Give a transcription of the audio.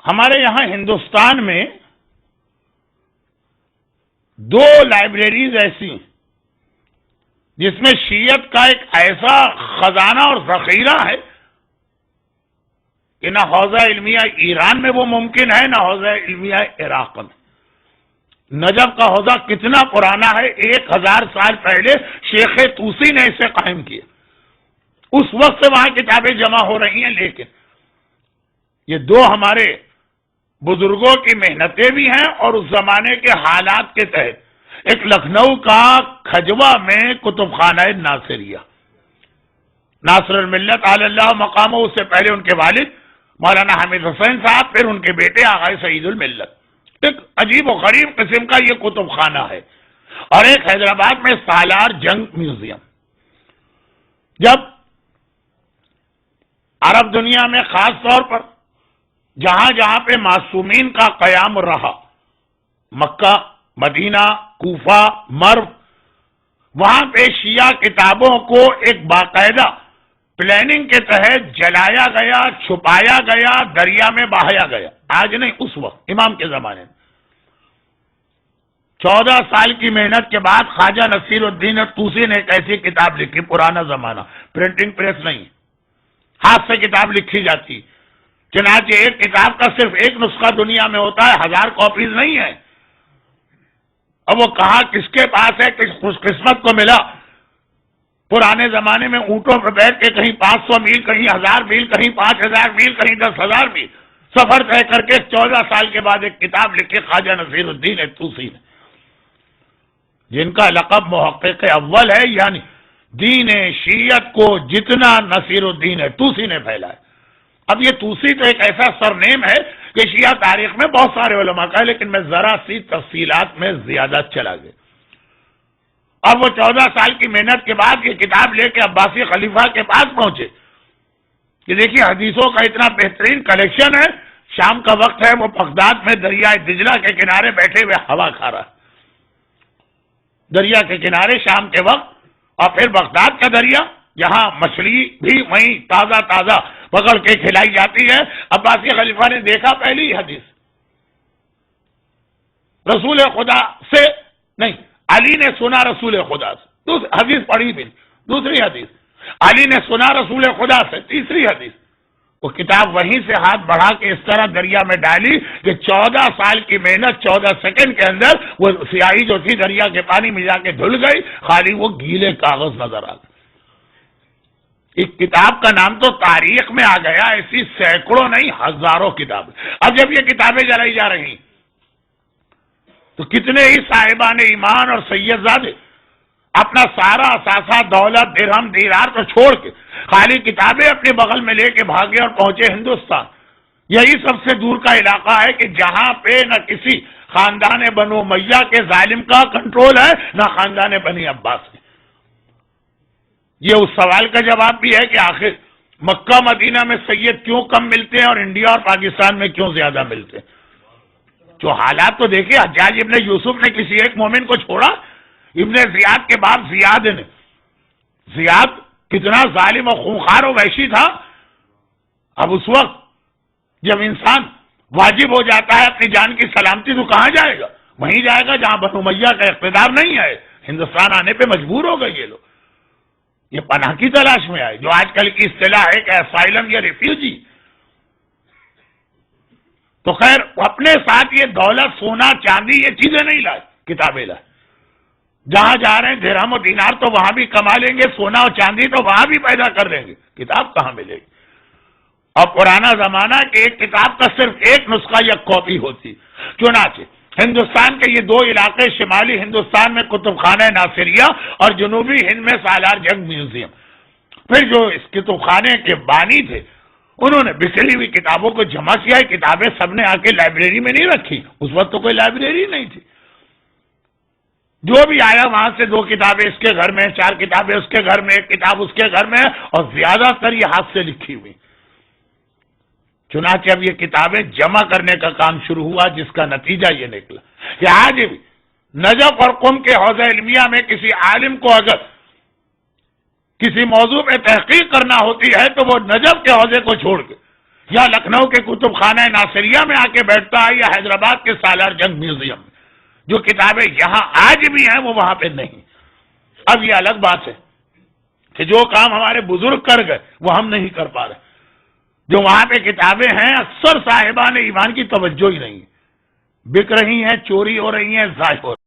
ہمارے یہاں ہندوستان میں 2 لائبریریز ایسی ہیں جس میں شیعت کا ایک ایسا خزانہ اور ذخیرہ ہے کہ نہ حوزہ علمیہ ایران میں وہ ممکن ہے، نہ حوزہ علمیہ عراق میں۔ نجف کا حوزہ کتنا پرانا ہے، 1000 سال پہلے شیخ طوسی نے اسے قائم کیا، اس وقت سے وہاں کتابیں جمع ہو رہی ہیں۔ لیکن یہ 2 ہمارے بزرگوں کی محنتیں بھی ہیں اور اس زمانے کے حالات کے تحت۔ ایک لکھنؤ کا کھجوا میں کتب خانہ ناصریہ، ناصر الملت علی اللہ مقامہ، اس سے پہلے ان کے والد مولانا حامد حسین صاحب، پھر ان کے بیٹے آغا سعید الملت۔ ایک عجیب و غریب قسم کا یہ کتب خانہ ہے۔ اور ایک حیدرآباد میں سالار جنگ میوزیم۔ جب عرب دنیا میں خاص طور پر جہاں جہاں پہ معصومین کا قیام رہا، مکہ، مدینہ، کوفہ، مرو، وہاں پہ شیعہ کتابوں کو ایک باقاعدہ پلاننگ کے تحت جلایا گیا، چھپایا گیا، دریا میں بہایا گیا۔ آج نہیں، اس وقت امام کے زمانے میں 14 سال کی محنت کے بعد خواجہ نصیر الدین طوسی نے ایک ایسی کتاب لکھی، پرانا زمانہ، پرنٹنگ پریس نہیں، ہاتھ سے کتاب لکھی جاتی۔ چنانچہ ایک کتاب کا صرف ایک نسخہ دنیا میں ہوتا ہے، 1000 کاپیز نہیں ہے۔ اب وہ کہا کس کے پاس ہے، کس خوش قسمت کو ملا۔ پرانے زمانے میں اونٹوں پر بیٹھ کے کہیں 500 میل، کہیں 1000 میل، کہیں 5000 میل، کہیں 10,000 میل سفر طے کر کے 14 سال کے بعد ایک کتاب لکھی خواجہ نصیر الدین طوسی نے، جن کا لقب محقق اول ہے، یعنی دین شیعت کو جتنا نصیر الدین طوسی نے پھیلایا۔ اب یہ طوسی تو ایک ایسا سرنیم ہے کہ شیعہ تاریخ میں بہت سارے علماء کا ہے، لیکن میں ذرا سی تفصیلات میں زیادہ چلا گیا۔ اب وہ 14 سال کی محنت کے بعد یہ کتاب لے کے عباسی خلیفہ کے پاس پہنچے کہ دیکھیے حدیثوں کا اتنا بہترین کلیکشن ہے، شام کا وقت ہے، وہ بغداد میں دریائے دجلہ کے کنارے بیٹھے ہوئے ہوا کھا رہا ہے، دریا کے کنارے شام کے وقت، اور پھر بغداد کا دریا جہاں مچھلی بھی وہیں تازہ تازہ پکڑ کے کھلائی جاتی ہے۔ عباسی خلیفہ نے دیکھا پہلی حدیث، رسول خدا سے نہیں، علی نے سنا رسول خدا سے، حدیث پڑھی بھی، دوسری حدیث علی نے سنا رسول خدا سے، تیسری حدیث۔ وہ کتاب وہیں سے ہاتھ بڑھا کے اس طرح دریا میں ڈالی کہ 14 سال کی محنت 14 سیکنڈ کے اندر وہ سیاہی جو تھی دریا کے پانی میں جا کے دھل گئی، خالی وہ گیلے کاغذ نظر آ گئے۔ اس کتاب کا نام تو تاریخ میں آ گیا، ایسی سینکڑوں نہیں ہزاروں کتابیں۔ اب جب یہ کتابیں جلائی جا رہی تو کتنے ہی صاحبان ایمان اور سید زادے اپنا سارا اثاثہ، دولت، درہم، دینار تو چھوڑ کے خالی کتابیں اپنے بغل میں لے کے بھاگے اور پہنچے ہندوستان۔ یہی سب سے دور کا علاقہ ہے کہ جہاں پہ نہ کسی خاندان بنو امیہ کے ظالم کا کنٹرول ہے، نہ خاندان بنی عباس کے۔ یہ اس سوال کا جواب بھی ہے کہ آخر مکہ مدینہ میں سید کیوں کم ملتے ہیں اور انڈیا اور پاکستان میں کیوں زیادہ ملتے ہیں۔ جو حالات تو دیکھیں، حجاج ابن یوسف نے کسی ایک مومن کو چھوڑا، ابن زیاد کے باپ زیاد نے، زیاد کتنا ظالم و خونخوار و وحشی تھا۔ اب اس وقت جب انسان واجب ہو جاتا ہے اپنی جان کی سلامتی تو کہاں جائے گا؟ وہیں جائے گا جہاں بنو امیہ کا اقتدار نہیں ہے۔ ہندوستان آنے پہ مجبور ہو گئے یہ لوگ، یہ پناہ کی تلاش میں آئے، جو آج کل کی اصطلاح ہے کہ اسائلم یا ریفیوجی۔ تو خیر اپنے ساتھ یہ دولت، سونا، چاندی، یہ چیزیں نہیں لائے، کتابیں لائے۔ جہاں جا رہے ہیں درہم و دینار تو وہاں بھی کما لیں گے، سونا اور چاندی تو وہاں بھی پیدا کر دیں گے، کتاب کہاں ملے گی؟ اور پرانا زمانہ کہ ایک کتاب کا صرف ایک نسخہ یا کاپی ہوتی۔ چنانچہ ہندوستان کے یہ 2 علاقے، شمالی ہندوستان میں کتب خانہ ناصریہ اور جنوبی ہند میں سالار جنگ میوزیم۔ پھر جو اس کتب خانے کے بانی تھے انہوں نے بکھری ہوئی کتابوں کو جمع کیا۔ کتابیں سب نے آ کے لائبریری میں نہیں رکھی، اس وقت تو کوئی لائبریری نہیں تھی۔ جو بھی آیا وہاں سے 2 کتابیں اس کے گھر میں، 4 کتابیں اس کے گھر میں، 1 کتاب اس کے گھر میں، اور زیادہ تر یہ ہاتھ سے لکھی ہوئی۔ چنانچہ اب یہ کتابیں جمع کرنے کا کام شروع ہوا، جس کا نتیجہ یہ نکلا کہ آج بھی نجف اور قم کے حوزہ علمیہ میں کسی عالم کو اگر کسی موضوع پہ تحقیق کرنا ہوتی ہے تو وہ نجف کے حوزے کو چھوڑ کے یا لکھنؤ کے کتب خانہ ناصریہ میں آ کے بیٹھتا ہے، یا حیدرآباد کے سالار جنگ میوزیم میں. جو کتابیں یہاں آج بھی ہیں وہ وہاں پہ نہیں. اب یہ الگ بات ہے کہ جو کام ہمارے بزرگ کر گئے وہ ہم نہیں کر پا رہے. جو وہاں پہ کتابیں ہیں اکثر صاحبان ایمان کی توجہ ہی نہیں، بک رہی ہیں، چوری ہو رہی ہیں، ضائع ہو رہی ہیں.